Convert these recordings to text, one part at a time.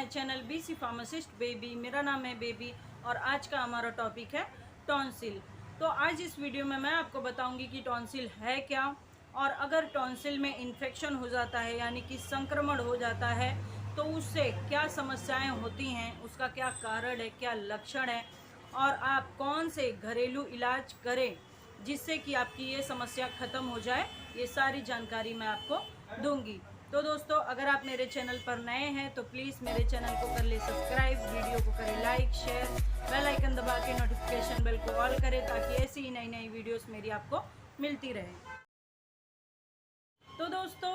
My channel BC pharmacist baby. मेरा नाम है बेबी और आज का हमारा टॉपिक है टॉन्सिल। तो आज इस वीडियो में मैं आपको बताऊंगी कि टॉन्सिल है क्या, और अगर टॉन्सिल में इन्फेक्शन हो जाता है यानी कि संक्रमण हो जाता है तो उससे क्या समस्याएं होती हैं, उसका क्या कारण है, क्या लक्षण है, और आप कौन से घरेलू इलाज करें जिससे कि आपकी ये समस्या ख़त्म हो जाए। ये सारी जानकारी मैं आपको दूंगी। तो दोस्तों, अगर आप मेरे चैनल पर नए हैं तो प्लीज़ मेरे चैनल को कर ले सब्सक्राइब, वीडियो को करें लाइक, शेयर, बेल आइकन दबा के नोटिफिकेशन बेल को ऑल करें ताकि ऐसी ही नई नई वीडियोस मेरी आपको मिलती रहे। तो दोस्तों,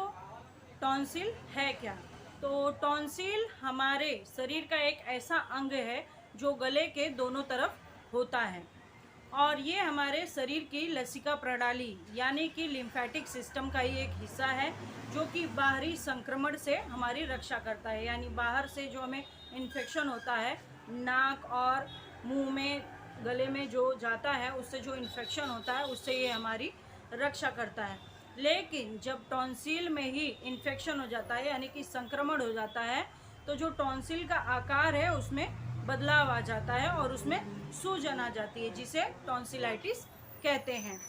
टॉन्सिल है क्या? तो टॉन्सिल हमारे शरीर का एक ऐसा अंग है जो गले के दोनों तरफ होता है, और ये हमारे शरीर की लसिका प्रणाली यानी कि लिम्फेटिक सिस्टम का ही एक हिस्सा है जो कि बाहरी संक्रमण से हमारी रक्षा करता है। यानी बाहर से जो हमें इन्फेक्शन होता है, नाक और मुंह में, गले में जो जाता है, उससे जो इन्फेक्शन होता है उससे ये हमारी रक्षा करता है। लेकिन जब टॉन्सिल में ही इन्फेक्शन हो जाता है यानी कि संक्रमण हो जाता है तो जो टॉन्सिल का आकार है उसमें बदलाव आ जाता है और उसमें सूजन आ जाती है, जिसे टॉन्सिलाइटिस कहते हैं।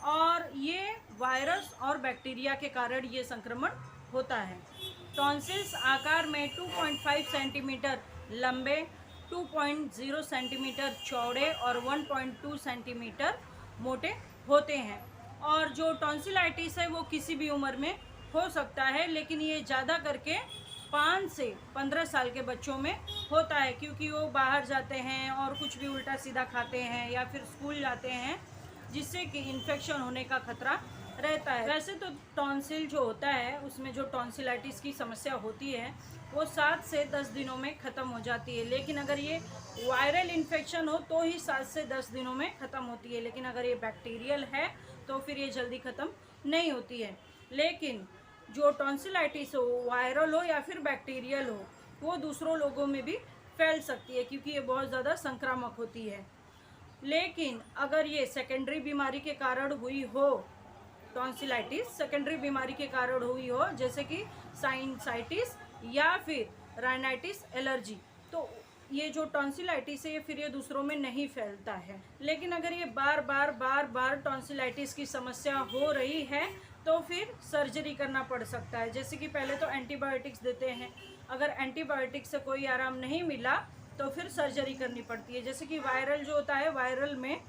और ये वायरस और बैक्टीरिया के कारण ये संक्रमण होता है। टॉन्सिल्स आकार में 2.5 सेंटीमीटर लंबे, 2.0 सेंटीमीटर चौड़े और 1.2 सेंटीमीटर मोटे होते हैं। और जो टॉन्सिलाइटिस है वो किसी भी उम्र में हो सकता है, लेकिन ये ज़्यादा करके 5 से 15 साल के बच्चों में होता है, क्योंकि वो बाहर जाते हैं और कुछ भी उल्टा सीधा खाते हैं या फिर स्कूल जाते हैं, जिससे कि इन्फेक्शन होने का खतरा रहता है। वैसे तो टॉन्सिल जो होता है उसमें जो टॉन्सिलाइटिस की समस्या होती है वो 7 से 10 दिनों में ख़त्म हो जाती है, लेकिन अगर ये वायरल इन्फेक्शन हो तो ही 7 से 10 दिनों में ख़त्म होती है, लेकिन अगर ये बैक्टीरियल है तो फिर ये जल्दी ख़त्म नहीं होती है। लेकिन जो टॉन्सिलाइटिस हो, वायरल हो या फिर बैक्टीरियल हो, वो दूसरों लोगों में भी फैल सकती है क्योंकि ये बहुत ज़्यादा संक्रामक होती है। लेकिन अगर ये सेकेंडरी बीमारी के कारण हुई हो, टॉन्सिलाइटिस सेकेंडरी बीमारी के कारण हुई हो, जैसे कि साइनसाइटिस या फिर राइनाइटिस एलर्जी, तो ये जो टॉन्सिलाइटिस है ये फिर ये दूसरों में नहीं फैलता है। लेकिन अगर ये बार बार टॉन्सिलाइटिस की समस्या हो रही है तो फिर सर्जरी करना पड़ सकता है। जैसे कि पहले तो एंटीबायोटिक्स देते हैं, अगर एंटीबायोटिक्स से कोई आराम नहीं मिला तो फिर सर्जरी करनी पड़ती है। जैसे कि वायरल जो होता है, वायरल में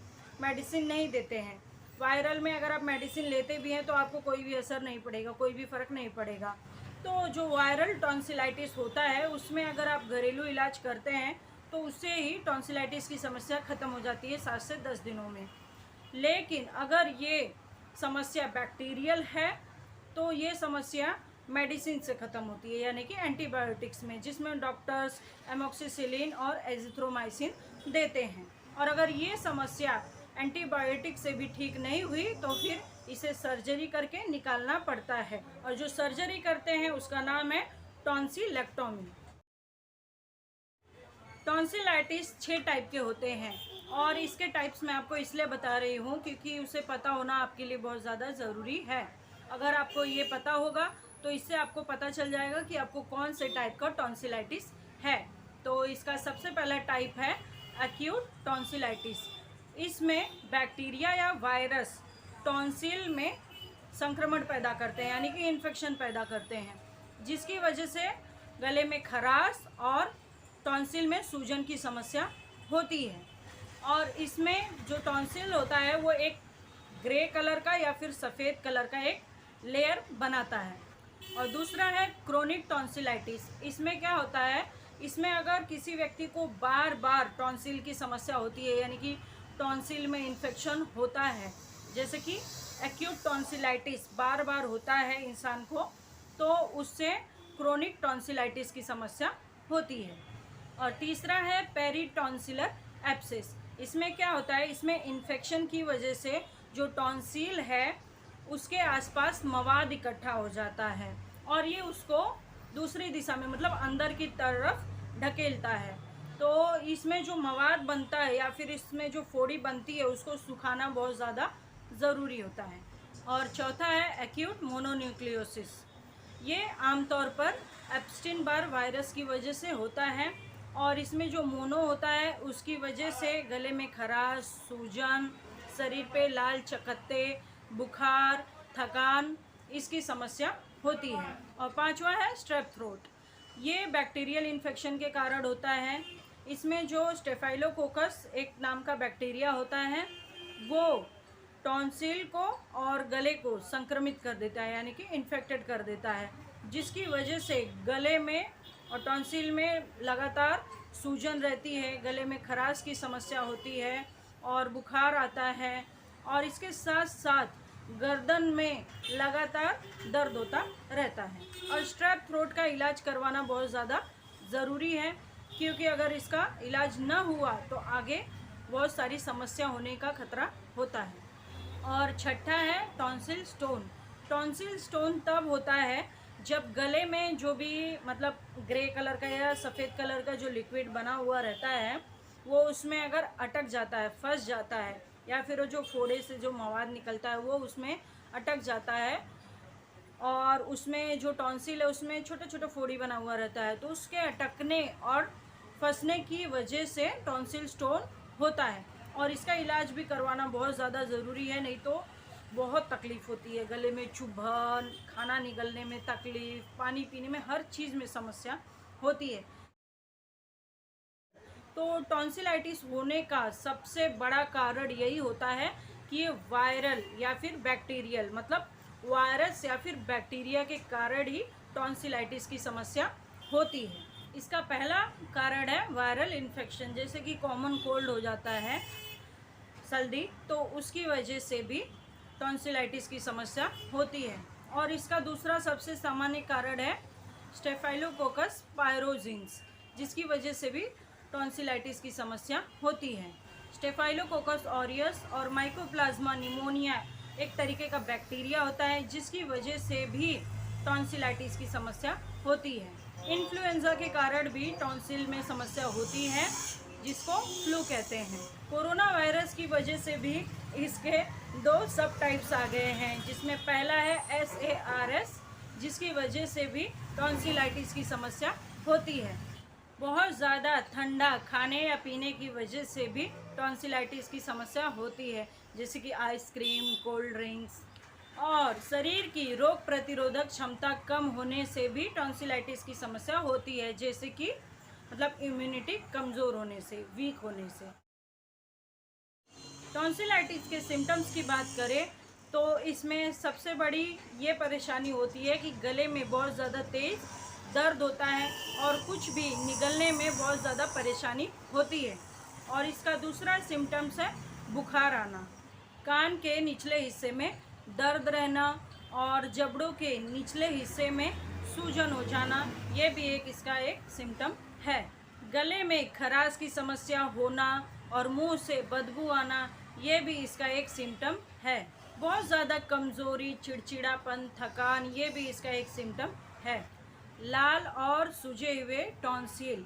मेडिसिन नहीं देते हैं। वायरल में अगर आप मेडिसिन लेते भी हैं तो आपको कोई भी असर नहीं पड़ेगा, कोई भी फ़र्क नहीं पड़ेगा। तो जो वायरल टॉन्सिलाइटिस होता है उसमें अगर आप घरेलू इलाज करते हैं तो उससे ही टॉन्सिलाइटिस की समस्या ख़त्म हो जाती है 7 से 10 दिनों में। लेकिन अगर ये समस्या बैक्टीरियल है तो ये समस्या मेडिसिन से ख़त्म होती है, यानी कि एंटीबायोटिक्स में, जिसमें डॉक्टर्स एमोक्सिसिलिन और एजिथ्रोमाइसिन देते हैं। और अगर ये समस्या एंटीबायोटिक से भी ठीक नहीं हुई तो फिर इसे सर्जरी करके निकालना पड़ता है, और जो सर्जरी करते हैं उसका नाम है टॉन्सिलेक्टोमी। टॉन्सिलाइटिस 6 टाइप के होते हैं, और इसके टाइप्स मैं आपको इसलिए बता रही हूँ क्योंकि उसे पता होना आपके लिए बहुत ज़्यादा ज़रूरी है। अगर आपको ये पता होगा तो इससे आपको पता चल जाएगा कि आपको कौन से टाइप का टॉन्सिलाइटिस है। तो इसका सबसे पहला टाइप है एक्यूट टॉन्सिलाइटिस। इसमें बैक्टीरिया या वायरस टॉन्सिल में संक्रमण पैदा करते हैं, यानी कि इन्फेक्शन पैदा करते हैं, जिसकी वजह से गले में खराश और टॉन्सिल में सूजन की समस्या होती है। और इसमें जो टॉन्सिल होता है वो एक ग्रे कलर का या फिर सफ़ेद कलर का एक लेयर बनाता है। और दूसरा है क्रोनिक टॉन्सिलाइटिस। इसमें क्या होता है, इसमें अगर किसी व्यक्ति को बार बार टॉन्सिल की समस्या होती है, यानी कि टॉन्सिल में इन्फेक्शन होता है, जैसे कि एक्यूट टॉन्सिलाइटिस बार बार होता है इंसान को, तो उससे क्रोनिक टॉन्सिलाइटिस की समस्या होती है। और तीसरा है पेरिटॉन्सिलर एब्सेस। इसमें क्या होता है, इसमें इन्फेक्शन की वजह से जो टॉन्सिल है उसके आसपास मवाद इकट्ठा हो जाता है और ये उसको दूसरी दिशा में, मतलब अंदर की तरफ ढकेलता है। तो इसमें जो मवाद बनता है या फिर इसमें जो फोड़ी बनती है उसको सुखाना बहुत ज़्यादा ज़रूरी होता है। और चौथा है एक्यूट मोनोन्यूक्लियोसिस। ये आमतौर पर एप्स्टीन बार वायरस की वजह से होता है और इसमें जो मोनो होता है उसकी वजह से गले में खराश, सूजन, शरीर पे लाल चकत्ते, बुखार, थकान इसकी समस्या होती है। और पांचवा है स्ट्रेप थ्रोट। ये बैक्टीरियल इन्फेक्शन के कारण होता है। इसमें जो स्टेफाइलोकोकस एक नाम का बैक्टीरिया होता है वो टॉन्सिल को और गले को संक्रमित कर देता है, यानी कि इन्फेक्टेड कर देता है, जिसकी वजह से गले में और टॉन्सिल में लगातार सूजन रहती है, गले में खराश की समस्या होती है और बुखार आता है और इसके साथ साथ गर्दन में लगातार दर्द होता रहता है। और स्ट्रेप थ्रोट का इलाज करवाना बहुत ज़्यादा ज़रूरी है, क्योंकि अगर इसका इलाज न हुआ तो आगे बहुत सारी समस्या होने का खतरा होता है। और छठा है टॉन्सिल स्टोन। टॉन्सिल स्टोन तब होता है जब गले में जो भी मतलब ग्रे कलर का या सफ़ेद कलर का जो लिक्विड बना हुआ रहता है वो उसमें अगर अटक जाता है, फंस जाता है, या फिर वो जो फोड़े से जो मवाद निकलता है वो उसमें अटक जाता है और उसमें जो टॉन्सिल है उसमें छोटे छोटे फोड़ी बना हुआ रहता है, तो उसके अटकने और फंसने की वजह से टॉन्सिल स्टोन होता है। और इसका इलाज भी करवाना बहुत ज़्यादा ज़रूरी है, नहीं तो बहुत तकलीफ़ होती है। गले में चुभन, खाना निगलने में तकलीफ़, पानी पीने में, हर चीज़ में समस्या होती है। तो टॉन्सिलाइटिस होने का सबसे बड़ा कारण यही होता है कि ये वायरल या फिर बैक्टीरियल, मतलब वायरस या फिर बैक्टीरिया के कारण ही टॉन्सिलाइटिस की समस्या होती है। इसका पहला कारण है वायरल इन्फेक्शन, जैसे कि कॉमन कोल्ड हो जाता है, सर्दी, तो उसकी वजह से भी टॉन्सिलाइटिस की समस्या होती है। और इसका दूसरा सबसे सामान्य कारण है स्टेफाइलोकोकस पायरोजिन्स, जिसकी वजह से भी टॉन्सिलाइटिस की समस्या होती है। स्टेफाइलोकोकस ऑरियस और माइकोप्लाज्मा निमोनिया एक तरीके का बैक्टीरिया होता है जिसकी वजह से भी टॉन्सिलाइटिस की समस्या होती है। इन्फ्लुएंजा के कारण भी टॉन्सिल में समस्या होती है, जिसको फ्लू कहते हैं। कोरोना वायरस की वजह से भी इसके 2 सब टाइप्स आ गए हैं, जिसमें पहला है SARS, जिसकी वजह से भी टॉन्सिलाइटिस की समस्या होती है। बहुत ज़्यादा ठंडा खाने या पीने की वजह से भी टॉन्सिलाइटिस की समस्या होती है, जैसे कि आइसक्रीम, कोल्ड ड्रिंक्स। और शरीर की रोग प्रतिरोधक क्षमता कम होने से भी टॉन्सिलाइटिस की समस्या होती है, जैसे कि मतलब इम्यूनिटी कमज़ोर होने से, वीक होने से। टॉन्सिलाइटिस के सिम्टम्स की बात करें तो इसमें सबसे बड़ी ये परेशानी होती है कि गले में बहुत ज़्यादा तेज़ दर्द होता है और कुछ भी निगलने में बहुत ज़्यादा परेशानी होती है। और इसका दूसरा सिम्टम्स है बुखार आना, कान के निचले हिस्से में दर्द रहना और जबड़ों के निचले हिस्से में सूजन हो जाना, ये भी इसका एक सिम्टम है। गले में खराश की समस्या होना और मुंह से बदबू आना, ये भी इसका एक सिम्टम है। बहुत ज़्यादा कमज़ोरी, चिड़चिड़ापन, थकान, ये भी इसका एक सिम्टम है। लाल और सूजे हुए टॉन्सिल,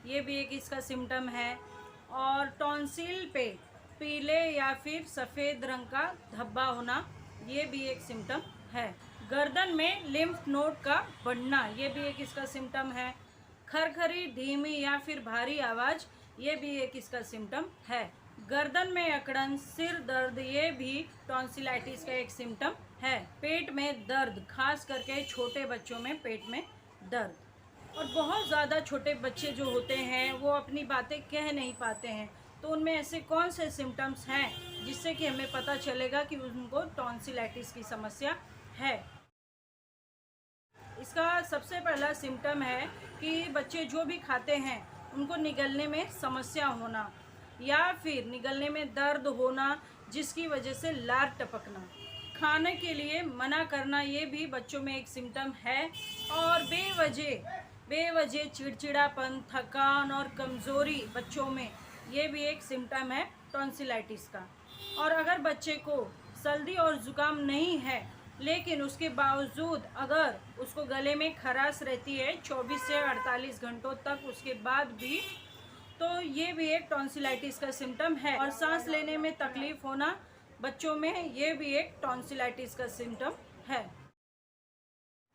ये भी एक इसका सिम्टम है। और टॉन्सिल पे पीले या फिर सफ़ेद रंग का धब्बा होना, ये भी एक सिम्टम है। गर्दन में लिम्फ नोड का बढ़ना, ये भी एक इसका सिम्टम है। खरखरी, धीमी या फिर भारी आवाज़, ये भी एक इसका सिम्टम है। गर्दन में अकड़न, सिर दर्द, ये भी टॉन्सिलाइटिस का एक सिम्टम है। पेट में दर्द, खास करके छोटे बच्चों में पेट में दर्द। और बहुत ज़्यादा छोटे बच्चे जो होते हैं वो अपनी बातें कह नहीं पाते हैं, तो उनमें ऐसे कौन से सिम्टम्स हैं जिससे कि हमें पता चलेगा कि उनको टॉन्सिलाइटिस की समस्या है। इसका सबसे पहला सिम्टम है कि बच्चे जो भी खाते हैं उनको निगलने में समस्या होना या फिर निगलने में दर्द होना, जिसकी वजह से लार टपकना। खाने के लिए मना करना, ये भी बच्चों में एक सिम्टम है। और बेवजह चिड़चिड़ापन, थकान और कमज़ोरी बच्चों में, ये भी एक सिम्टम है टॉन्सिलाइटिस का। और अगर बच्चे को सर्दी और ज़ुकाम नहीं है लेकिन उसके बावजूद अगर उसको गले में खराश रहती है 24 से 48 घंटों तक उसके बाद भी, तो ये भी एक टॉन्सिलाइटिस का सिम्टम है। और सांस लेने में तकलीफ़ होना बच्चों में, ये भी एक टॉन्सिलाइटिस का सिम्टम है।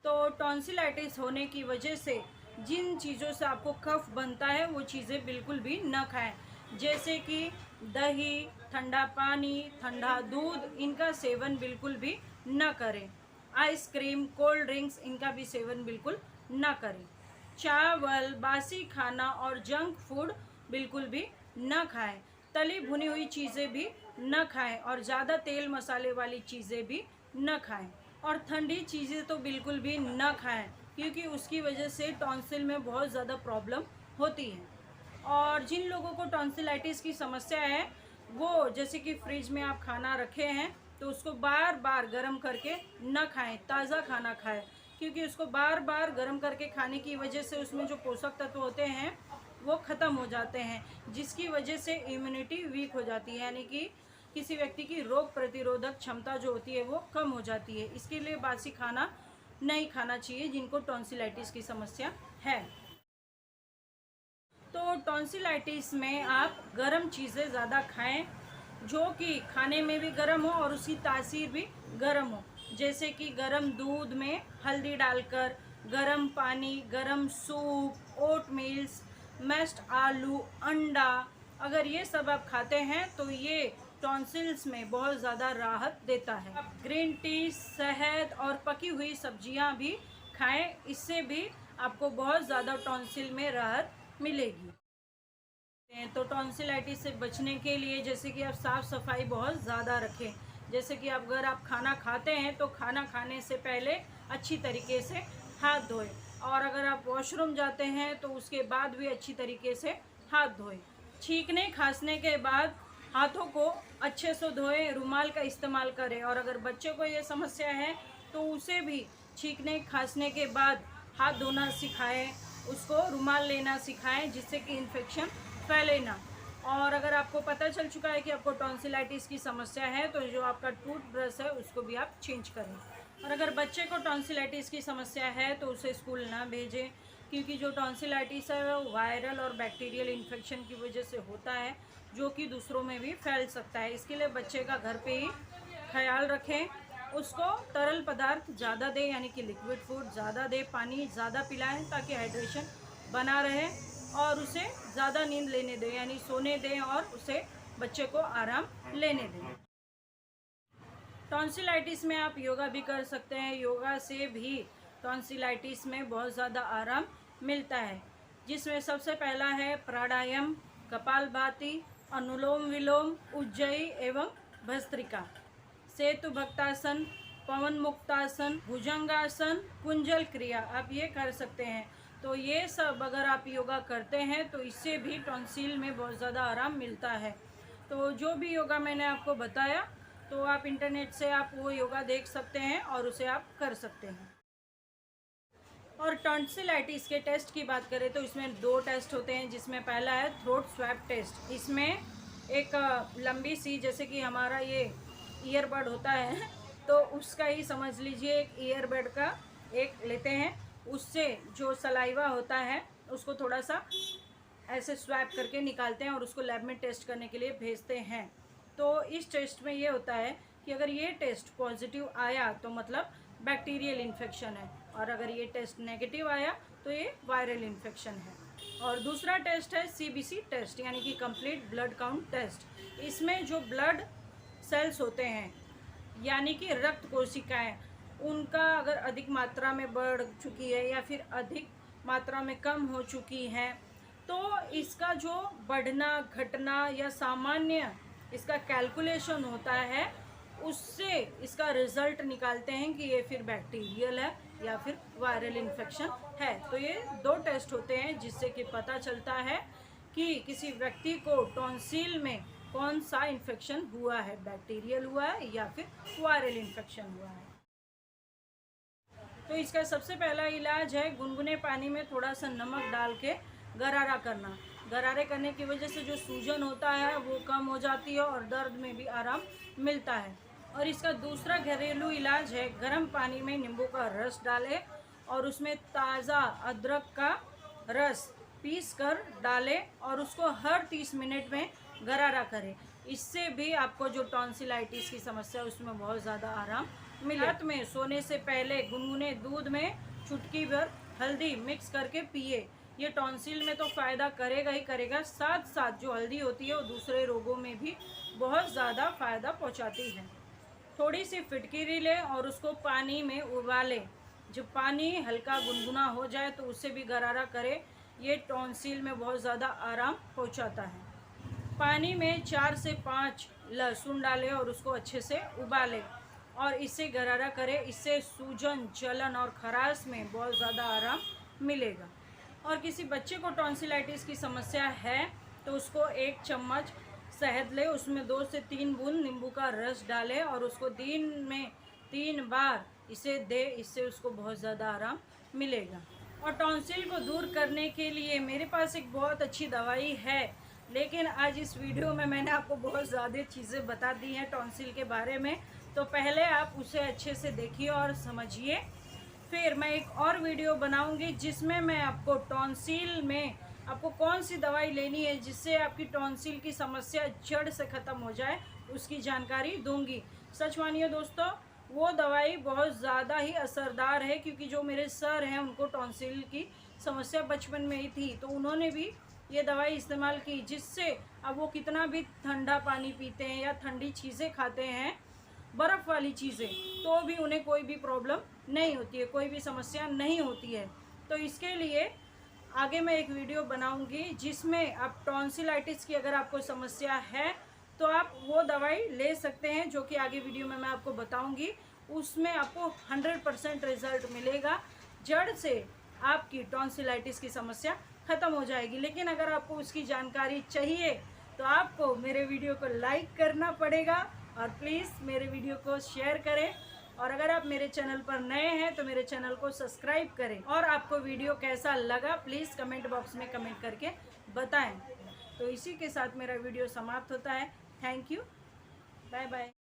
तो टॉन्सिलाइटिस होने की वजह से जिन चीज़ों से आपको कफ बनता है वो चीज़ें बिल्कुल भी न खाएं, जैसे कि दही, ठंडा पानी, ठंडा दूध, इनका सेवन बिल्कुल भी न करें। आइसक्रीम, कोल्ड ड्रिंक्स, इनका भी सेवन बिल्कुल न करें। चावल, बासी खाना और जंक फूड बिल्कुल भी न खाएं। तली भुनी हुई चीज़ें भी न खाएं और ज़्यादा तेल मसाले वाली चीज़ें भी न खाएं। और ठंडी चीज़ें तो बिल्कुल भी न खाएं, क्योंकि उसकी वजह से टॉन्सिल में बहुत ज़्यादा प्रॉब्लम होती है। और जिन लोगों को टॉन्सिलाइटिस की समस्या है, वो जैसे कि फ्रिज में आप खाना रखे हैं तो उसको बार बार गर्म करके न खाएं, ताज़ा खाना खाएं, क्योंकि उसको बार बार गर्म करके खाने की वजह से उसमें जो पोषक तत्व होते हैं वो ख़त्म हो जाते हैं, जिसकी वजह से इम्यूनिटी वीक हो जाती है, यानी कि किसी व्यक्ति की रोग प्रतिरोधक क्षमता जो होती है वो कम हो जाती है। इसके लिए बासी खाना नहीं खाना चाहिए जिनको टॉन्सिलाइटिस की समस्या है। तो टॉन्सिलाइटिस में आप गर्म चीज़ें ज़्यादा खाएं, जो कि खाने में भी गर्म हो और उसकी तासीर भी गर्म हो, जैसे कि गर्म दूध में हल्दी डालकर, गर्म पानी, गर्म सूप, ओट मील्स, मैश्ड आलू, अंडा, अगर ये सब आप खाते हैं तो ये टॉन्सिल्स में बहुत ज़्यादा राहत देता है। आप ग्रीन टी, शहद और पकी हुई सब्जियां भी खाएं, इससे भी आपको बहुत ज़्यादा टॉन्सिल में राहत मिलेगी। तो टॉन्सिलाइटिस से बचने के लिए जैसे कि आप साफ़ सफाई बहुत ज़्यादा रखें, जैसे कि आप अगर आप खाना खाते हैं तो खाना खाने से पहले अच्छी तरीके से हाथ धोएं, और अगर आप वॉशरूम जाते हैं तो उसके बाद भी अच्छी तरीके से हाथ धोएं। छींकने खांसने के बाद हाथों को अच्छे से धोएं, रुमाल का इस्तेमाल करें, और अगर बच्चे को ये समस्या है तो उसे भी छींकने खांसने के बाद हाथ धोना सिखाएं, उसको रुमाल लेना सिखाएं, जिससे कि इन्फेक्शन फैले ना। और अगर आपको पता चल चुका है कि आपको टॉन्सिलाइटिस की समस्या है तो जो आपका टूथब्रश है उसको भी आप चेंज करें। और अगर बच्चे को टॉन्सिलाइटिस की समस्या है तो उसे स्कूल ना भेजें, क्योंकि जो टॉन्सिलाइटिस है वो वायरल और बैक्टीरियल इन्फेक्शन की वजह से होता है, जो कि दूसरों में भी फैल सकता है। इसके लिए बच्चे का घर पे ही ख्याल रखें, उसको तरल पदार्थ ज़्यादा दें, यानी कि लिक्विड फूड ज़्यादा दें, पानी ज़्यादा पिलाएं ताकि हाइड्रेशन बना रहे, और उसे ज़्यादा नींद लेने दें, यानी सोने दें, और उसे बच्चे को आराम लेने दें। टॉन्सिलाइटिस में आप योगा भी कर सकते हैं, योगा से भी टॉन्सिलाइटिस में बहुत ज़्यादा आराम मिलता है, जिसमें सबसे पहला है प्राणायाम, कपालभाति, अनुलोम विलोम, उज्जयी एवं भस्त्रिका, सेतु भक्तासन, पवन मुक्तासन, भुजंगासन, कुंजल क्रिया, आप ये कर सकते हैं। तो ये सब अगर आप योगा करते हैं तो इससे भी टॉन्सिल में बहुत ज़्यादा आराम मिलता है। तो जो भी योगा मैंने आपको बताया तो आप इंटरनेट से आप वो योगा देख सकते हैं और उसे आप कर सकते हैं। और टॉन्सिलाइटिस के टेस्ट की बात करें तो इसमें 2 टेस्ट होते हैं, जिसमें पहला है थ्रोट स्वैब टेस्ट। इसमें एक लंबी सी, जैसे कि हमारा ये ईयरबड होता है तो उसका ही समझ लीजिए, एक ईयरबड का एक लेते हैं, उससे जो सलाइवा होता है उसको थोड़ा सा ऐसे स्वैप करके निकालते हैं और उसको लैब में टेस्ट करने के लिए भेजते हैं। तो इस टेस्ट में ये होता है कि अगर ये टेस्ट पॉजिटिव आया तो मतलब बैक्टीरियल इन्फेक्शन है, और अगर ये टेस्ट नेगेटिव आया तो ये वायरल इन्फेक्शन है। और दूसरा टेस्ट है CBC टेस्ट, यानी कि कंप्लीट ब्लड काउंट टेस्ट। इसमें जो ब्लड सेल्स होते हैं, यानी कि रक्त कोशिकाएं, उनका अगर अधिक मात्रा में बढ़ चुकी है या फिर अधिक मात्रा में कम हो चुकी है, तो इसका जो बढ़ना घटना या सामान्य इसका कैलकुलेशन होता है, उससे इसका रिज़ल्ट निकालते हैं कि ये फिर बैक्टीरियल है या फिर वायरल इन्फेक्शन है। तो ये 2 टेस्ट होते हैं जिससे कि पता चलता है कि किसी व्यक्ति को टॉन्सिल में कौन सा इन्फेक्शन हुआ है, बैक्टीरियल हुआ है या फिर वायरल इन्फेक्शन हुआ है। तो इसका सबसे पहला इलाज है गुनगुने पानी में थोड़ा सा नमक डाल के गरारा करना। गरारे करने की वजह से जो सूजन होता है वो कम हो जाती है और दर्द में भी आराम मिलता है। और इसका दूसरा घरेलू इलाज है गर्म पानी में नींबू का रस डालें और उसमें ताज़ा अदरक का रस पीस कर डालें और उसको हर 30 मिनट में गरारा करें। इससे भी आपको जो टॉन्सिलाइटिस की समस्या है उसमें बहुत ज़्यादा आराम मिले। रात में सोने से पहले गुनगुने दूध में चुटकी भर हल्दी मिक्स करके पिए। ये टॉन्सिल में तो फ़ायदा करेगा ही करेगा, साथ साथ जो हल्दी होती है वो दूसरे रोगों में भी बहुत ज़्यादा फ़ायदा पहुंचाती है। थोड़ी सी फिटकिरी ले और उसको पानी में उबाले। जब पानी हल्का गुनगुना हो जाए तो उससे भी गरारा करे। ये टॉन्सिल में बहुत ज़्यादा आराम पहुंचाता है। पानी में 4 से 5 लहसुन डालें और उसको अच्छे से उबालें और इससे गरारा करें। इससे सूजन, जलन और खराश में बहुत ज़्यादा आराम मिलेगा। और किसी बच्चे को टॉन्सिलाइटिस की समस्या है तो उसको 1 चम्मच शहद ले, उसमें 2 से 3 बूंद नींबू का रस डालें और उसको दिन में 3 बार इसे दे। इससे उसको बहुत ज़्यादा आराम मिलेगा। और टॉन्सिल को दूर करने के लिए मेरे पास एक बहुत अच्छी दवाई है, लेकिन आज इस वीडियो में मैंने आपको बहुत ज़्यादा चीज़ें बता दी हैं टॉन्सिल के बारे में, तो पहले आप उसे अच्छे से देखिए और समझिए। फिर मैं एक और वीडियो बनाऊंगी जिसमें मैं आपको टॉन्सिल में आपको कौन सी दवाई लेनी है जिससे आपकी टॉन्सिल की समस्या जड़ से ख़त्म हो जाए, उसकी जानकारी दूंगी। सच मानिए दोस्तों, वो दवाई बहुत ज़्यादा ही असरदार है, क्योंकि जो मेरे सर हैं उनको टॉन्सिल की समस्या बचपन में ही थी, तो उन्होंने भी ये दवाई इस्तेमाल की, जिससे अब वो कितना भी ठंडा पानी पीते हैं या ठंडी चीज़ें खाते हैं, बर्फ़ वाली चीज़ें, तो भी उन्हें कोई भी प्रॉब्लम नहीं होती है, कोई भी समस्या नहीं होती है। तो इसके लिए आगे मैं एक वीडियो बनाऊंगी जिसमें आप टॉन्सिलाइटिस की अगर आपको समस्या है तो आप वो दवाई ले सकते हैं, जो कि आगे वीडियो में मैं आपको बताऊंगी। उसमें आपको 100% रिजल्ट मिलेगा, जड़ से आपकी टॉन्सिलाइटिस की समस्या ख़त्म हो जाएगी। लेकिन अगर आपको उसकी जानकारी चाहिए तो आपको मेरे वीडियो को लाइक करना पड़ेगा और प्लीज़ मेरे वीडियो को शेयर करें। और अगर आप मेरे चैनल पर नए हैं तो मेरे चैनल को सब्सक्राइब करें। और आपको वीडियो कैसा लगा प्लीज़ कमेंट बॉक्स में कमेंट करके बताएं। तो इसी के साथ मेरा वीडियो समाप्त होता है। Thank you, bye bye.